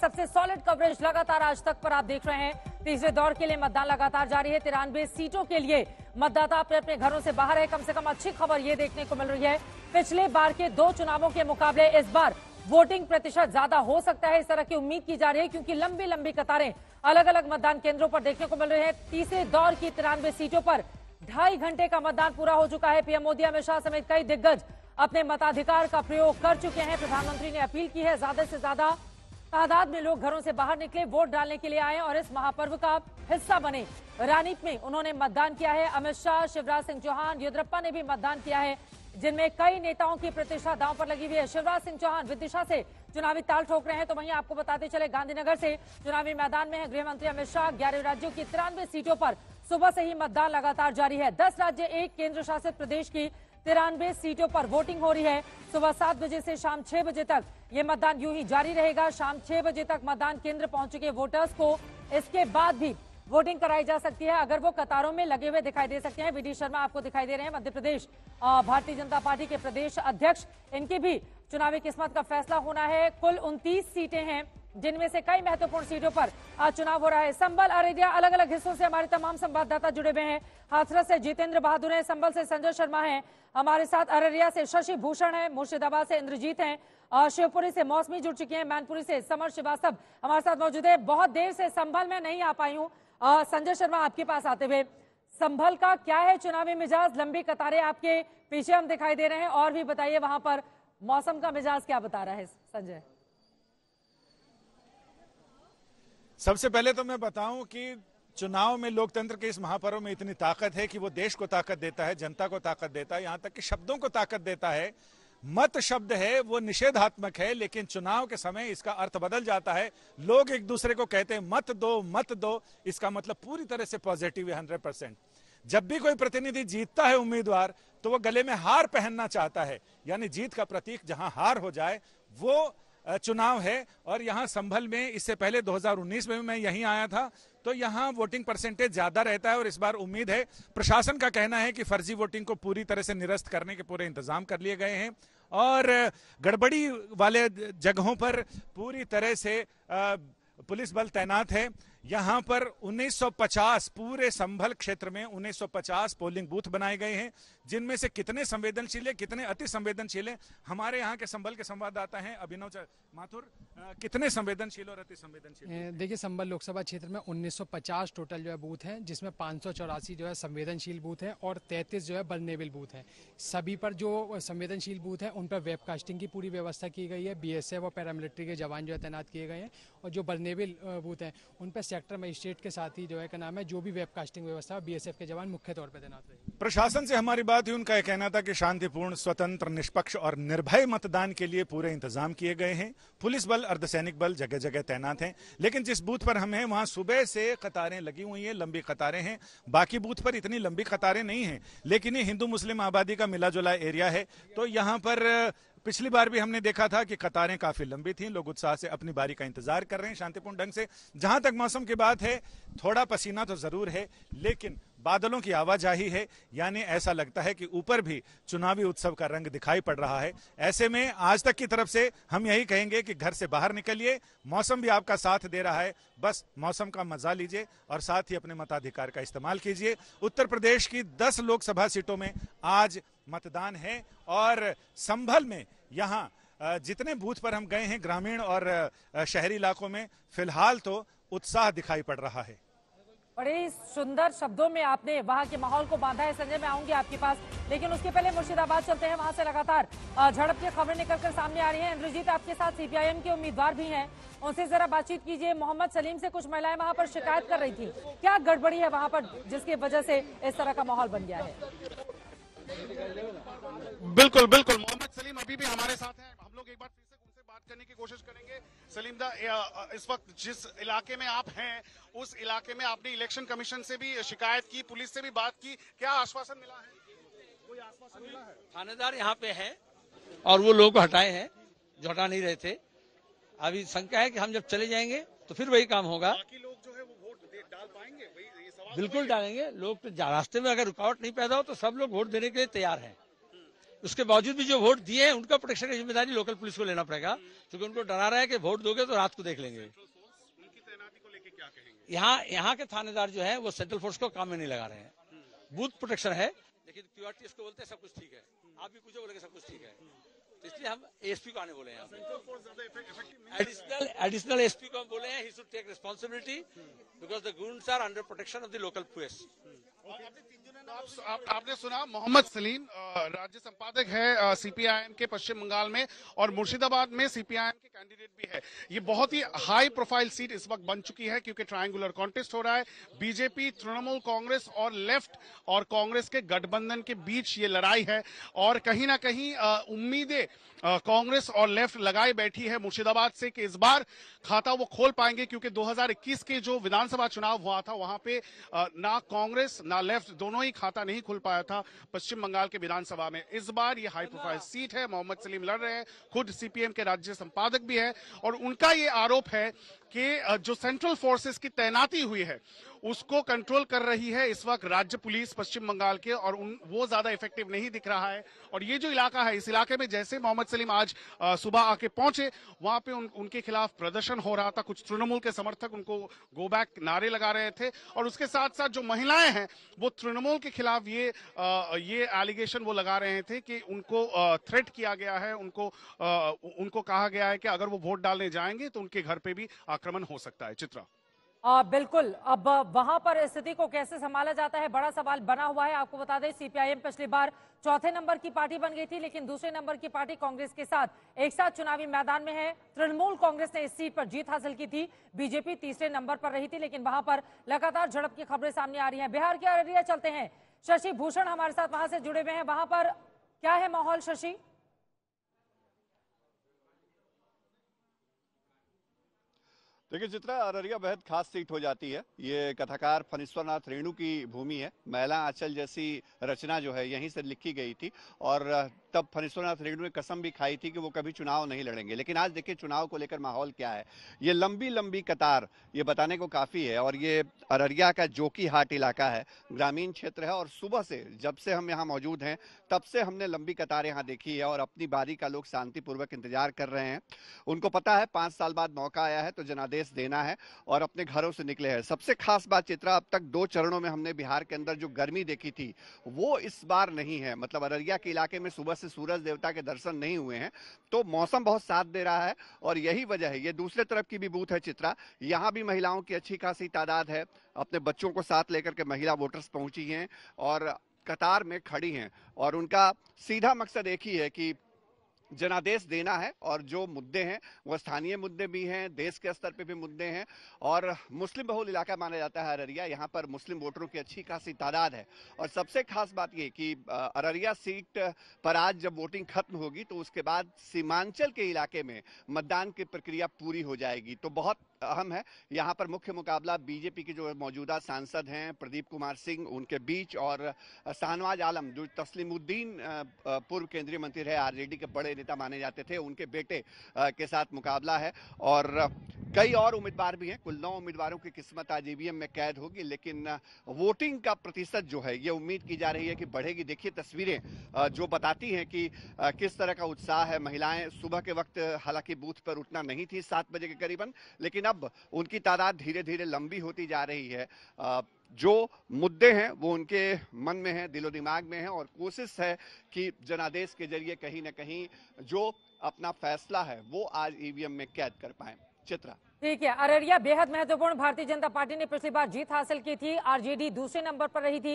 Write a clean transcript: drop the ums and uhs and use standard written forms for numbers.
सबसे solid coverage लगातार आज तक पर आप देख रहे हैं। तीसरे दौर के लिए मतदान लगातार जारी है। 93 सीटों के लिए मतदाता अपने अपने घरों से बाहर है। कम से कम अच्छी खबर ये देखने को मिल रही है, पिछले बार के 2 चुनावों के मुकाबले इस बार वोटिंग प्रतिशत ज्यादा हो सकता है, इस तरह की उम्मीद की जा रही है, क्योंकि लंबी लंबी कतारें अलग अलग मतदान केंद्रों पर देखने को मिल रही है। तीसरे दौर की 93 सीटों पर 2.5 घंटे का मतदान पूरा हो चुका है। पीएम मोदी, अमित शाह समेत कई दिग्गज अपने मताधिकार का प्रयोग कर चुके हैं। प्रधानमंत्री ने अपील की है ज्यादा से ज्यादा तादाद में लोग घरों से बाहर निकले, वोट डालने के लिए आए और इस महापर्व का हिस्सा बने। रानीप में उन्होंने मतदान किया है। अमित शाह, शिवराज सिंह चौहान, येदियुरप्पा ने भी मतदान किया है, जिनमें कई नेताओं की प्रतिष्ठा दांव पर लगी हुई है। शिवराज सिंह चौहान विदिशा से चुनावी ताल ठोक रहे हैं, तो वहीं आपको बताते चले गांधीनगर से चुनावी मैदान में है गृह मंत्री अमित शाह। 11 राज्यों की 93 सीटों पर सुबह से ही मतदान लगातार जारी है। 10 राज्य, 1 केंद्र शासित प्रदेश की 93 सीटों पर वोटिंग हो रही है। सुबह 7 बजे से शाम 6 बजे तक ये मतदान यूं ही जारी रहेगा। शाम 6 बजे तक मतदान केंद्र पहुंच चुके वोटर्स को इसके बाद भी वोटिंग कराई जा सकती है, अगर वो कतारों में लगे हुए दिखाई दे सकते हैं। वी.डी. शर्मा आपको दिखाई दे रहे हैं, मध्य प्रदेश भारतीय जनता पार्टी के प्रदेश अध्यक्ष। इनकी भी चुनावी किस्मत का फैसला होना है। कुल 29 सीटें हैं, जिनमें से कई महत्वपूर्ण सीटों पर आज चुनाव हो रहा है। संभल, अररिया, अलग अलग हिस्सों से हमारे तमाम संवाददाता जुड़े हुए हैं। हाथरस से जितेंद्र बहादुर हैं, संभल से संजय शर्मा हैं हमारे साथ, अररिया से शशि भूषण है, मुर्शिदाबाद से इंद्रजीत हैं, शिवपुरी से मौसमी जुड़ चुकी हैं, मैनपुरी से समर श्रीवास्तव हमारे साथ मौजूद है। बहुत देर से संभल में नहीं आ पाई हूँ, संजय शर्मा आपके पास आते हुए, संभल का क्या है चुनावी मिजाज? लंबी कतारें आपके पीछे हम दिखाई दे रहे हैं, और भी बताइए वहां पर मौसम का मिजाज क्या बता रहा है संजय? सबसे पहले तो मैं बताऊं कि चुनाव में लोकतंत्र के इस महापर्व में इतनी ताकत है कि वो देश को ताकत देता है, जनता को ताकत देता है, यहां तक कि शब्दों को ताकत देता है। मत शब्द है वो निषेधात्मक है, लेकिन चुनाव के समय इसका अर्थ बदल जाता है। लोग एक दूसरे को कहते हैं मत दो मत दो, इसका मतलब पूरी तरह से पॉजिटिव है, 100%। जब भी कोई प्रतिनिधि जीतता है उम्मीदवार, तो वो गले में हार पहनना चाहता है, यानी जीत का प्रतीक जहां हार हो जाए वो चुनाव है। और यहां संभल में इससे पहले 2019 में भी मैं यहीं आया था, तो यहां वोटिंग परसेंटेज ज्यादा रहता है और इस बार उम्मीद है, प्रशासन का कहना है कि फर्जी वोटिंग को पूरी तरह से निरस्त करने के पूरे इंतजाम कर लिए गए हैं और गड़बड़ी वाले जगहों पर पूरी तरह से पुलिस बल तैनात है। यहां पर 1950 पूरे संभल क्षेत्र में 1950 पोलिंग बूथ बनाए गए हैं, जिनमें से कितने संवेदनशील है, कितने अति संवेदनशील है, हमारे यहाँ के संभल के संवाददाता हैं अभिनव माथुर, कितने संवेदनशील और अति संवेदनशील? देखिए, संभल लोकसभा क्षेत्र में 1950 टोटल जो है बूथ हैं, जिसमें 584 जो है संवेदनशील बूथ हैं और 33 जो है वल्नरेबल बूथ हैं। सभी पर जो संवेदनशील बूथ हैं उन पर वेबकास्टिंग की पूरी व्यवस्था की गई है। बीएसएफ और पैरामिलिट्री के जवान जो है तैनात किए गए हैं, और जो वल्नरेबल बूथ हैं उन पर सेक्टर मजिस्ट्रेट के साथ ही जो है क्या नाम है, जो भी वेबकास्टिंग व्यवस्था बीएसएफ के जवान मुख्य तौर पर तैनात रहे। प्रशासन से हमारी बात हुई, उनका कहना था कि शांतिपूर्ण, स्वतंत्र, निष्पक्ष और निर्भय मतदान के लिए पूरे इंतजाम किए गए हैं। पुलिस बल, अर्धसैनिक बल जगह जगह तैनात हैं, लेकिन जिस बूथ पर हम हैं वहां सुबह से कतारें लगी हुई हैं, लंबी कतारें हैं। बाकी बूथ पर इतनी लंबी कतारें नहीं हैं, लेकिन ये हिंदू मुस्लिम आबादी का मिला जुला एरिया है, तो यहाँ पर पिछली बार भी हमने देखा था कि कतारें काफी लंबी थीं। लोग उत्साह से अपनी बारी का इंतजार कर रहे हैं शांतिपूर्ण ढंग से। जहां तक मौसम की बात है, थोड़ा पसीना तो जरूर है, लेकिन बादलों की आवाजाही है, यानी ऐसा लगता है कि ऊपर भी चुनावी उत्सव का रंग दिखाई पड़ रहा है। ऐसे में आज तक की तरफ से हम यही कहेंगे कि घर से बाहर निकलिए, मौसम भी आपका साथ दे रहा है, बस मौसम का मजा लीजिए और साथ ही अपने मताधिकार का इस्तेमाल कीजिए। उत्तर प्रदेश की 10 लोकसभा सीटों में आज मतदान है और संभल में यहाँ जितने बूथ पर हम गए हैं ग्रामीण और शहरी इलाकों में, फिलहाल तो उत्साह दिखाई पड़ रहा है। बड़े सुंदर शब्दों में आपने वहां के माहौल को बांधा है संजय। मैं आऊंगी आपके पास, लेकिन उसके पहले मुर्शिदाबाद चलते हैं। वहां से लगातार झड़प की खबरें निकलकर सामने आ रही हैं। इंद्रजीत आपके साथ सीपीआईएम के उम्मीदवार भी हैं, उनसे जरा बातचीत कीजिए। मोहम्मद सलीम से कुछ महिलाएं वहां पर शिकायत कर रही थी, क्या गड़बड़ी है वहां पर जिसकी वजह से इस तरह का माहौल बन गया है? बिल्कुल बिल्कुल, मोहम्मद सलीम अभी भी हमारे साथ हैं। हम लोग एक बार फिर से उनसे बात करने की कोशिश करेंगे। सलीम दा, इस वक्त जिस इलाके में आप हैं, उस इलाके में आपने इलेक्शन कमीशन से भी शिकायत की, पुलिस से भी बात की, क्या आश्वासन मिला है? कोई आश्वासन मिला है? थानेदार यहाँ पे हैं और वो लोगों को हटाए हैं जो हटा नहीं रहे थे। अभी शंका है कि हम जब चले जाएंगे तो फिर वही काम होगा। बाकी लोग जो है वो वोट डाल पाएंगे? वही सवाल बिल्कुल डालेंगे। लोग तो रास्ते में अगर रुकावट नहीं पैदा हो तो सब लोग वोट देने के लिए तैयार हैं। उसके बावजूद भी जो वोट दिए हैं उनका प्रोटेक्शन की जिम्मेदारी लोकल पुलिस को लेना पड़ेगा, क्योंकि उनको डरा रहा है कि वोट दोगे तो रात को देख लेंगे। उनकी तैनाती को लेकर क्या कहेंगे? यहाँ के थानेदार जो है वो सेंट्रल फोर्स को काम में नहीं लगा रहे हैं। बूथ प्रोटेक्शन है, लेकिन क्यूआरटी इसको बोलते हैं सब कुछ ठीक है, आप भी पूछो बोलेंगे सब कुछ ठीक है, तो इसलिए हम एसपी को आने बोले हैं। एडिशनल एसपी को हम बोले हैं, he should take responsibility because the goons are under protection of the local police. आपने सुना मोहम्मद सलीम राज्य संपादक है सीपीआईएम के पश्चिम बंगाल में, और मुर्शिदाबाद में सीपीआईएम के कैंडिडेट भी है। ये बहुत ही हाई प्रोफाइल सीट इस वक्त बन चुकी है, क्योंकि ट्रायंगुलर कॉन्टेस्ट हो रहा है। बीजेपी, तृणमूल कांग्रेस और लेफ्ट और कांग्रेस के गठबंधन के बीच ये लड़ाई है, और कहीं ना कहीं उम्मीदें कांग्रेस और लेफ्ट लगाई बैठी है मुर्शिदाबाद से कि इस बार खाता वो खोल पाएंगे, क्योंकि 2021 के जो विधानसभा चुनाव हुआ था वहां पे ना कांग्रेस ना लेफ्ट दोनों ही खाता नहीं खुल पाया था पश्चिम बंगाल के विधानसभा में। इस बार ये हाई प्रोफाइल सीट है, मोहम्मद सलीम लड़ रहे हैं, खुद सीपीएम के राज्य संपादक भी है, और उनका ये आरोप है कि जो सेंट्रल फोर्सेस की तैनाती हुई है उसको कंट्रोल कर रही है इस वक्त राज्य पुलिस पश्चिम बंगाल के, और वो ज्यादा इफेक्टिव नहीं दिख रहा है। और ये जो इलाका है, इस इलाके में जैसे मोहम्मद सलीम आज सुबह आके पहुंचे, वहां पे उनके खिलाफ प्रदर्शन हो रहा था। कुछ तृणमूल के समर्थक उनको गो बैक नारे लगा रहे थे, और उसके साथ साथ जो महिलाएं हैं वो तृणमूल के खिलाफ ये एलिगेशन वो लगा रहे थे कि उनको थ्रेट किया गया है, उनको कहा गया है कि अगर वो वोट डालने जाएंगे तो उनके घर पे भी आक्रमण हो सकता है। चित्रा, बिल्कुल। अब वहां पर स्थिति को कैसे संभाला जाता है, बड़ा सवाल बना हुआ है। आपको बता दें, सीपीआईएम पिछली बार चौथे नंबर की पार्टी बन गई थी, लेकिन दूसरे नंबर की पार्टी कांग्रेस के साथ एक साथ चुनावी मैदान में है। तृणमूल कांग्रेस ने इस सीट पर जीत हासिल की थी, बीजेपी तीसरे नंबर पर रही थी, लेकिन वहां पर लगातार झड़प की खबरें सामने आ रही हैं। बिहार के अररिया चलते हैं, शशि भूषण हमारे साथ वहां से जुड़े हुए हैं। वहां पर क्या है माहौल, शशि? देखिए चित्रा, अररिया बेहद खास सीट हो जाती है। ये कथाकार फणीश्वरनाथ रेणु की भूमि है। महिला आंचल जैसी रचना जो है यहीं से लिखी गई थी, और तब फणीश्वरनाथ रेणु ने कसम भी खाई थी कि वो कभी चुनाव नहीं लड़ेंगे। लेकिन आज देखिए चुनाव को लेकर माहौल क्या है। ये लंबी लंबी कतार ये बताने को काफी है, और ये अररिया का जोकी हाट इलाका है, ग्रामीण क्षेत्र है, और सुबह से जब से हम यहाँ मौजूद हैं तब से हमने लंबी कतार यहाँ देखी है, और अपनी बारी का लोग शांतिपूर्वक इंतजार कर रहे हैं। उनको पता है 5 साल बाद मौका आया है तो जनादेश देना है, और अपने घरों से निकले हैं। सबसे खास बात चित्रा, अब तक 2 चरणों में हमने बिहार के अंदर जो गर्मी देखी थी वो इस बार नहीं है। मतलब अररिया के इलाके में सुबह से सूरज देवता के दर्शन नहीं हुए हैं, तो मौसम बहुत साथ दे रहा है, और यही वजह है। ये दूसरे तरफ की भी बूथ है चित्रा, यहाँ भी महिलाओं की अच्छी खासी तादाद है। अपने बच्चों को साथ लेकर के महिला वोटर्स पहुंची हैं और कतार में खड़ी हैं, और उनका सीधा मकसद एक ही है कि जनादेश देना है। और जो मुद्दे हैं वो स्थानीय मुद्दे भी हैं, देश के स्तर पे भी मुद्दे हैं, और मुस्लिम बहुल इलाका माना जाता है अररिया। यहाँ पर मुस्लिम वोटरों की अच्छी खासी तादाद है, और सबसे खास बात ये कि अररिया सीट पर आज जब वोटिंग खत्म होगी तो उसके बाद सीमांचल के इलाके में मतदान की प्रक्रिया पूरी हो जाएगी। तो बहुत अहम है। यहाँ पर मुख्य मुकाबला बीजेपी के जो मौजूदा सांसद हैं प्रदीप कुमार सिंह, उनके बीच, और शाहनवाज आलम जो तस्लीमुद्दीन पूर्व केंद्रीय मंत्री रहे, आरजेडी के बड़े नेता माने जाते थे, उनके बेटे के साथ मुकाबला है। और कई और उम्मीदवार भी हैं। कुल 9 उम्मीदवारों की किस्मत आज ईवीएम में कैद होगी, लेकिन वोटिंग का प्रतिशत जो है ये उम्मीद की जा रही है कि बढ़ेगी। देखिए तस्वीरें जो बताती हैं कि किस तरह का उत्साह है। महिलाएं सुबह के वक्त हालांकि बूथ पर उठना नहीं थी 7 बजे के करीबन, लेकिन अब उनकी तादाद धीरे धीरे लंबी होती जा रही है। जो मुद्दे हैं वो उनके मन में है, दिलो दिमाग में है, और कोशिश है कि जनादेश के जरिए कहीं ना कहीं जो अपना फैसला है वो आज ईवीएम में कैद कर पाए। चित्रा, ठीक है। अररिया बेहद महत्वपूर्ण, भारतीय जनता पार्टी ने पिछली बार जीत हासिल की थी, आरजेडी दूसरे नंबर पर रही थी।